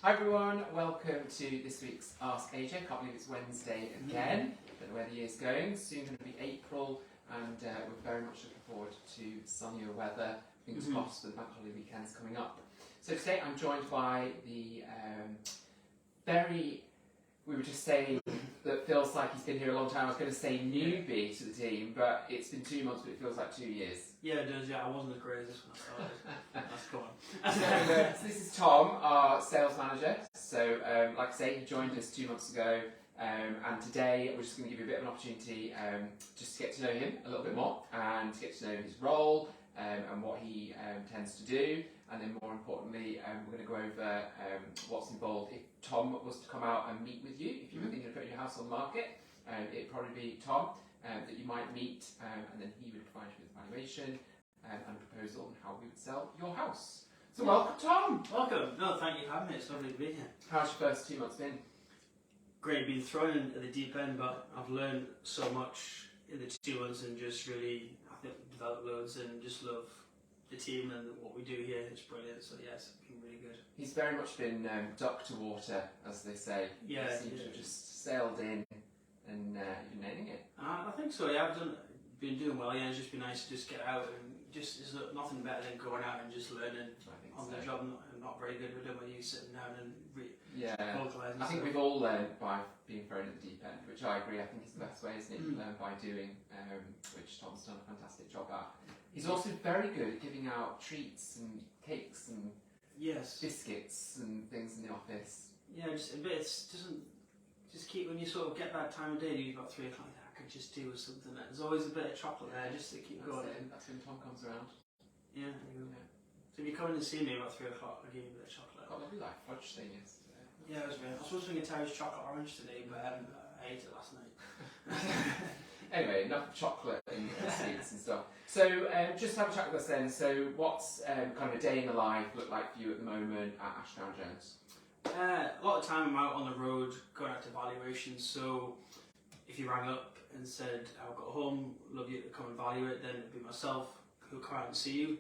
Hi everyone, welcome to this week's Ask AJ. Can't believe it's Wednesday again. Don't know where the year's going. Soon going to be April, and we're very much looking forward to sunnier weather. Fingers crossed for the bank holiday weekends coming up. So today I'm joined by the we were just saying that feels like he's been here a long time. I was going to say newbie to the team, but it's been 2 months, but it feels like 2 years. Yeah, it does. Yeah, I wasn't as great as this when I started. That's cool. So this is Tom, our sales manager. So, like I say, he joined us 2 months ago, and today we're just going to give you a bit of an opportunity just to get to know him a little bit more, and to get to know his role and what he tends to do, and then more importantly, we're going to go over what's involved if Tom was to come out and meet with you. If you were thinking of putting your house on the market, it'd probably be Tom that you might meet, and then he would provide you with valuation and a proposal on how we would sell your house. So welcome, Tom. Welcome. No, thank you for having me. It's lovely to be here. How's your first 2 months been? Great, been thrown in at the deep end, but I've learned so much in the 2 months and just really, I think, developed loads and just love the team and what we do here. It's brilliant. So yes, it's been really good. He's very much been ducked to water, as they say. Yeah. He seems to have just sailed in and you're nailing it. I think so. Yeah, been doing well. Yeah, it's just been nice to just get out and just there's nothing better than going out and just learning on the job. I'm not very good with it when you sitting down and vocalising. I think we've all learned by being thrown at the deep end, which I agree. I think is the best way, isn't it? You learn by doing, which Tom's done a fantastic job at. He's also very good at giving out treats and cakes and biscuits and things in the office. Yeah, just a bit. It doesn't just keep when you sort of get that time of day. You've got 3 o'clock. I could just do with something. There's always a bit of chocolate there just to keep going. That's when Tom comes around. Yeah. So if you come in and see me about 3 o'clock, I'll give you a bit of chocolate. Got a lovely like fudge thing yesterday. Yeah, it was great. I was supposed to bring a Terry's chocolate orange today, but I ate it last night. Anyway, enough chocolate and sweets and stuff. So just have a chat with us then. So what's kind of a day in the life look like for you at the moment at Ashdown Jones? A lot of time I'm out on the road going out to valuations. So if you rang up and said, I've got a home, love you to come and value it, then it'd be myself who'll come out and see you,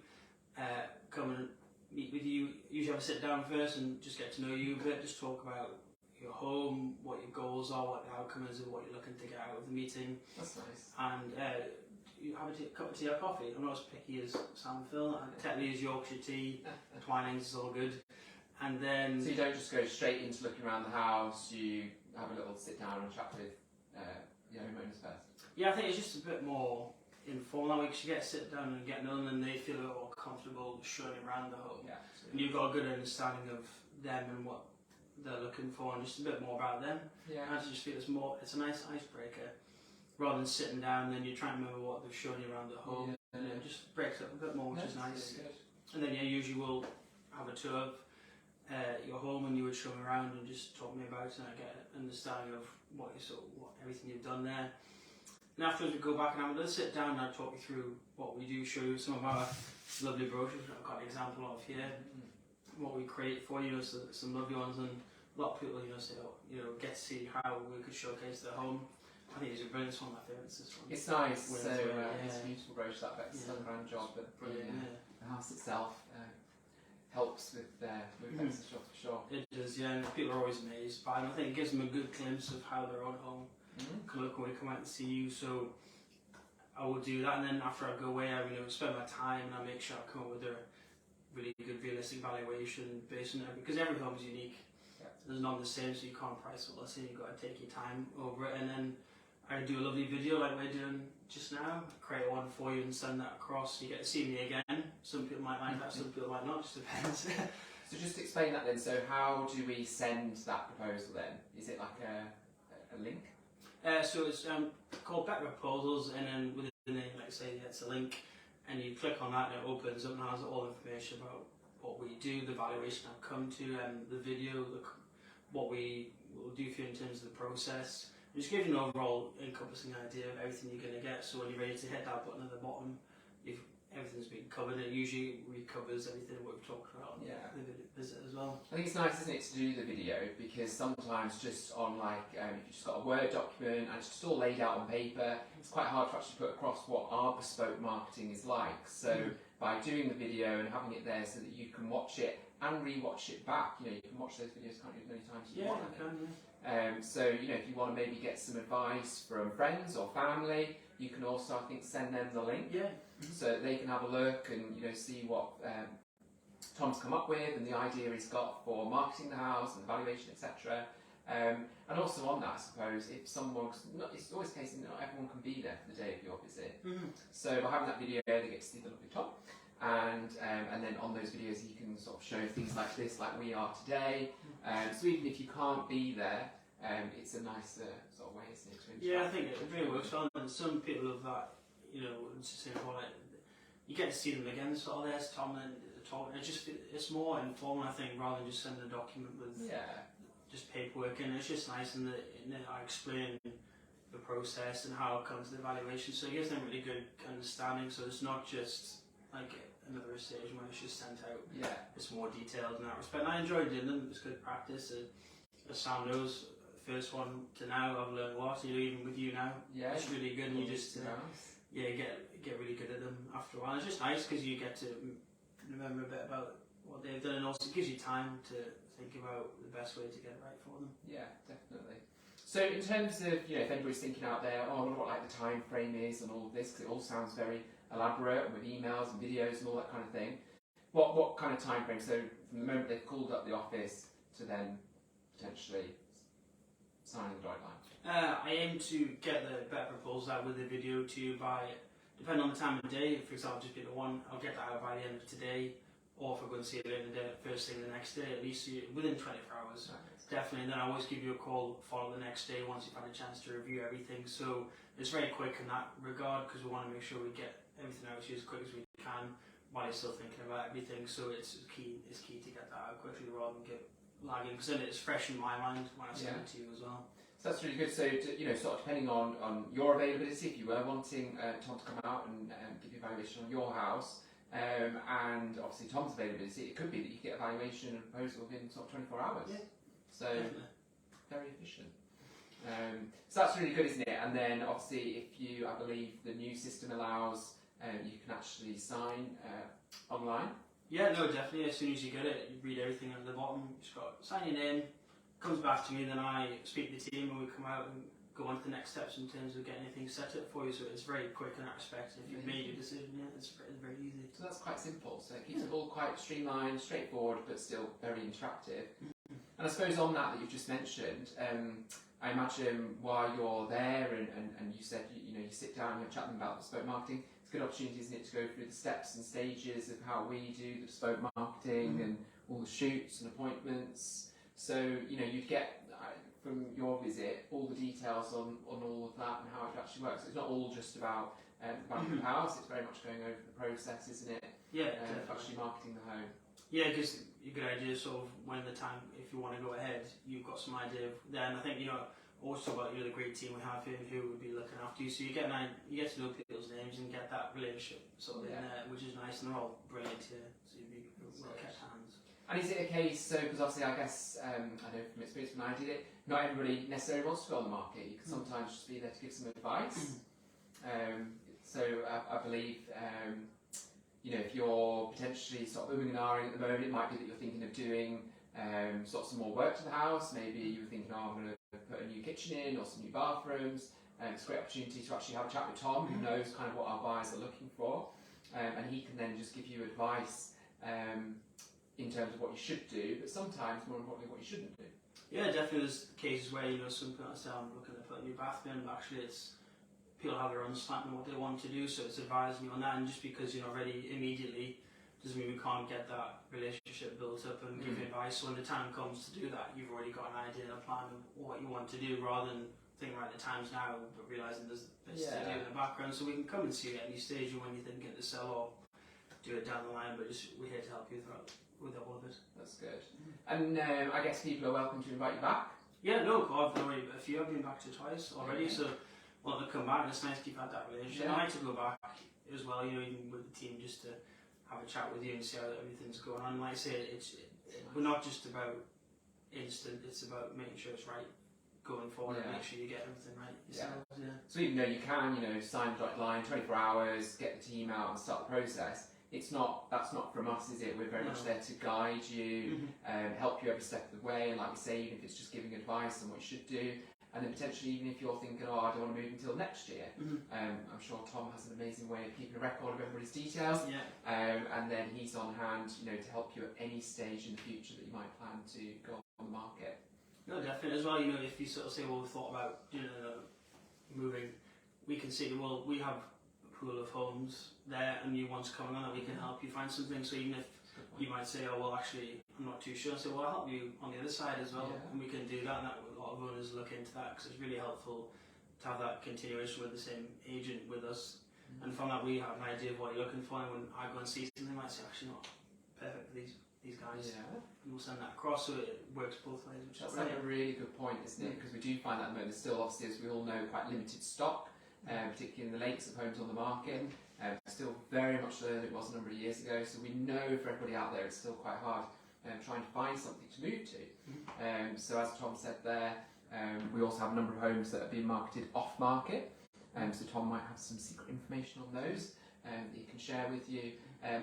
come and meet with you. Usually have a sit down first and just get to know you a bit, just talk about your home, what your goals are, what the outcome is, and what you're looking to get out of the meeting. That's nice. And you have a cup of tea or coffee. I'm not as picky as Sam and Phil. I technically use Yorkshire tea, Twinings is all good. And then... So you don't just go straight into looking around the house, you have a little sit down and chat with your homeowners first? Yeah, I think it's just a bit more informal that way, because you get to sit down and get known them and they feel a bit more comfortable showing around the home. Yeah, and you've got a good understanding of them and what they're looking for and just a bit more about them. Yeah. I just feel it's a nice icebreaker rather than sitting down and then you're trying to remember what they've shown you around the home. And it just breaks up a bit more, which is nice. Good. And then usually we'll have a tour of your home and you would show me around and just talk to me about it and I get an understanding of what everything you've done there. And afterwards we go back and have a little sit down and I'll talk you through what we do, show you some of our lovely brochures that I've got an example of here, what we create for you, so some lovely ones, and a lot of people say, get to see how we could showcase their home. I think it's a brilliant, it's one of my favourites, this one. It's nice, so it's a beautiful brochure, that Beck's done a grand job, but the house itself helps with Beck's stuff for sure. It does, yeah, and people are always amazed by it. I think it gives them a good glimpse of how their own home can look when we come out and see you. So I will do that, and then after I go away, I spend my time and I make sure I come up with a really good realistic valuation based on everything, because every home is unique. There's none the same, so you can't price it. Let's say you've got to take your time over it, and then I do a lovely video like we're doing just now, create one for you and send that across. You get to see me again. Some people might like that, some people might not, just depends. So just explain that then. So how do we send that proposal then? Is it like a link? So it's called Beck Proposals, and then within it, like I say, it's a link, and you click on that and it opens up and has all the information about what we do, the valuation I've come to, and the video, what we will do for you in terms of the process. Just give you an overall encompassing idea of everything you're going to get, so when you're ready to hit that button at the bottom, everything's been covered. It usually recovers everything what we've talked about on the visit as well. I think it's nice, isn't it, to do the video, because sometimes just on if you've just got a Word document and it's just all laid out on paper, it's quite hard to actually put across what our bespoke marketing is like. So by doing the video and having it there so that you can watch it and re-watch it back. You know, you can watch those videos, can't you, as many times as you Yeah, want. I can. So, you know, if you want to maybe get some advice from friends or family, you can also, I think, send them the link. Yeah. So they can have a look and, you know, see what Tom's come up with and the idea he's got for marketing the house and the valuation, etc. And also on that, I suppose, if someone's not, it's always the case that not everyone can be there for the day of your visit. So by having that video, they get to see the lovely Tom, and then on those videos you can sort of show things like this, like we are today. So even if you can't be there, it's a nice sort of way, isn't it, to interact. Yeah, I think it really works well. And some people have that, you know, it's just like, you get to see them again. So there's Tom and Tom. It's more informal, I think, rather than just sending a document with just paperwork. And it's just nice, and I explain the process and how it comes to the evaluation. So it gives them really good understanding. So it's not just like another estate agent when it's just sent out. Yeah. It's more detailed in that respect. And I enjoyed doing them. It's good practice. As Sam knows, first one to now, I've learned a lot. You know, even with you now, Yeah. it's really good. And you just get really good at them after a while. It's just nice because you get to remember a bit about what they've done, and also it gives you time to think about the best way to get it right for them. Yeah, definitely. So in terms of, you know, if anybody's thinking out there, oh, I wonder what like the time frame is and all of this, because it all sounds very elaborate and with emails and videos and all that kind of thing. What kind of time frame? So from the moment they've called up the office to then potentially signing the dotted line? I aim to get the better proposals out with the video to you by, depending on the time of the day. For example, just be the one, I'll get that out by the end of today, or if I'm going to see it later in the day, first thing the next day, at least within 24 hours. Definitely. And then I always give you a call, follow the next day once you've had a chance to review everything. So it's very quick in that regard, because we want to make sure we get everything out to you as quick as we can while you're still thinking about everything. So it's key to get that out quickly rather than get lagging, because then it's fresh in my mind when I send it to you as well. So that's really good. So, you know, sort of depending on your availability, if you were wanting Tom to come out and give you a valuation on your house, and obviously Tom's availability, it could be that you get a valuation and proposal within sort of 24 hours. Yeah. So, very efficient. So that's really good, isn't it? And then obviously, if you, I believe the new system allows, you can actually sign online. Yeah, no, definitely. As soon as you get it, you read everything at the bottom. You just got sign your name, comes back to me, then I speak to the team and we come out and go on to the next steps in terms of getting anything set up for you. So it's very quick in that respect. If you've made your decision, it's very easy. So that's quite simple. So it keeps it all quite streamlined, straightforward, but still very interactive. And I suppose on that you've just mentioned, I imagine while you're there and you said you know you sit down and you have a chat with them about bespoke marketing, it's a good opportunity, isn't it, to go through the steps and stages of how we do the bespoke marketing and all the shoots and appointments. So you know you'd get from your visit all the details on all of that and how it actually works. It's not all just about the value of the house, it's very much going over the process, isn't it? Yeah, actually marketing the home. Yeah, because a good idea sort of when the time, if you want to go ahead, you've got some idea of then. I think, you know, also about, you know, the great team we have here and who would be looking after you. So you get to know people's names and get that relationship sort of in there, which is nice, and they're all brilliant here. So you'd be well kept hands. And is it a case, so because obviously I guess, I know from experience when I did it, not everybody necessarily wants to go on the market. You can sometimes just be there to give some advice. So I believe, you know, if you're potentially sort of booming and ahhing at the moment, it might be that you're thinking of doing sort of some more work to the house. Maybe you were thinking, oh, I'm going to put a new kitchen in or some new bathrooms. It's a great opportunity to actually have a chat with Tom, who knows kind of what our buyers are looking for, and he can then just give you advice in terms of what you should do, but sometimes more importantly what you shouldn't do. Yeah, definitely. There's cases where, you know, some people say I'm looking to put a new bathroom, but actually it's people have their own slant on what they want to do, so it's advising you on that. And just because you're not ready immediately doesn't mean we can't get that relationship built up and give you advice. So when the time comes to do that, you've already got an idea and a plan of what you want to do, rather than thinking right the time's now but realising there's bits to do in the background. So we can come and see you at any stage when you're thinking to sell or do it down the line, but just we're here to help you with all of it. That's good. And I guess people are welcome to invite you back. Yeah, no, I've already a few. I've been back to twice already, so want to come back. And it's nice to keep had that relationship. I like to go back as well, you know, even with the team, just to have a chat with you and see how everything's going on. Like I say, we're not just about instant. It's about making sure it's right going forward and make sure you get everything right yourself. So even though you can, you know, sign the dotted line, 24 hours, get the team out and start the process, that's not from us, is it? We're very much there to guide you, help you every step of the way, and like we say, even if it's just giving advice on what you should do, and then potentially even if you're thinking, oh, I don't want to move until next year, I'm sure Tom has an amazing way of keeping a record of everybody's details, and then he's on hand, to help you at any stage in the future that you might plan to go on the market. No, definitely as well. If you sort of say, well, we thought about moving, we can say, well, we have a pool of homes there, and you want to come on, and we can help you find something. So even if you might say, oh, well, actually, I'm not too sure. So, well, I'll help you on the other side as well, and we can do that. And a lot of owners look into that because it's really helpful to have that continuation with the same agent with us. And from that, we have an idea of what you're looking for. And when I go and see something, I might say, actually, not perfect for these guys. And we'll send that across, so it works both ways. Which That's like a really good point, isn't it? Because we do find that at the moment, there's still, obviously, as we all know, quite limited stock, particularly in the lakes of homes on the market. Still very much lower than it was a number of years ago, so we know for everybody out there it's still quite hard trying to find something to move to. So as Tom said there, we also have a number of homes that are being marketed off market, so Tom might have some secret information on those that he can share with you,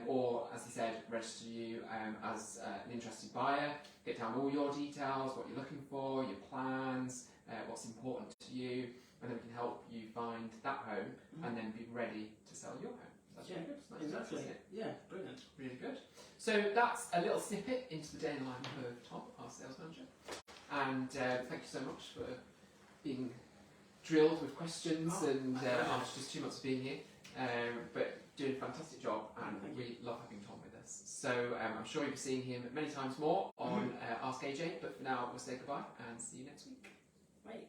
or as he said, register you as an interested buyer, get down all your details, what you're looking for, your plans, what's important to you, and then we can help you find that home and then be ready to sell your home. That's really good. Nice, exactly. isn't it? Yeah, brilliant. Really good. So that's a little snippet into the day in the life of Tom, our sales manager. And thank you so much for being drilled with questions after just 2 months of being here. But doing a fantastic job, and we love having Tom with us. So I'm sure you'll be seeing him many times more on Ask AJ, but for now we'll say goodbye and see you next week. Right.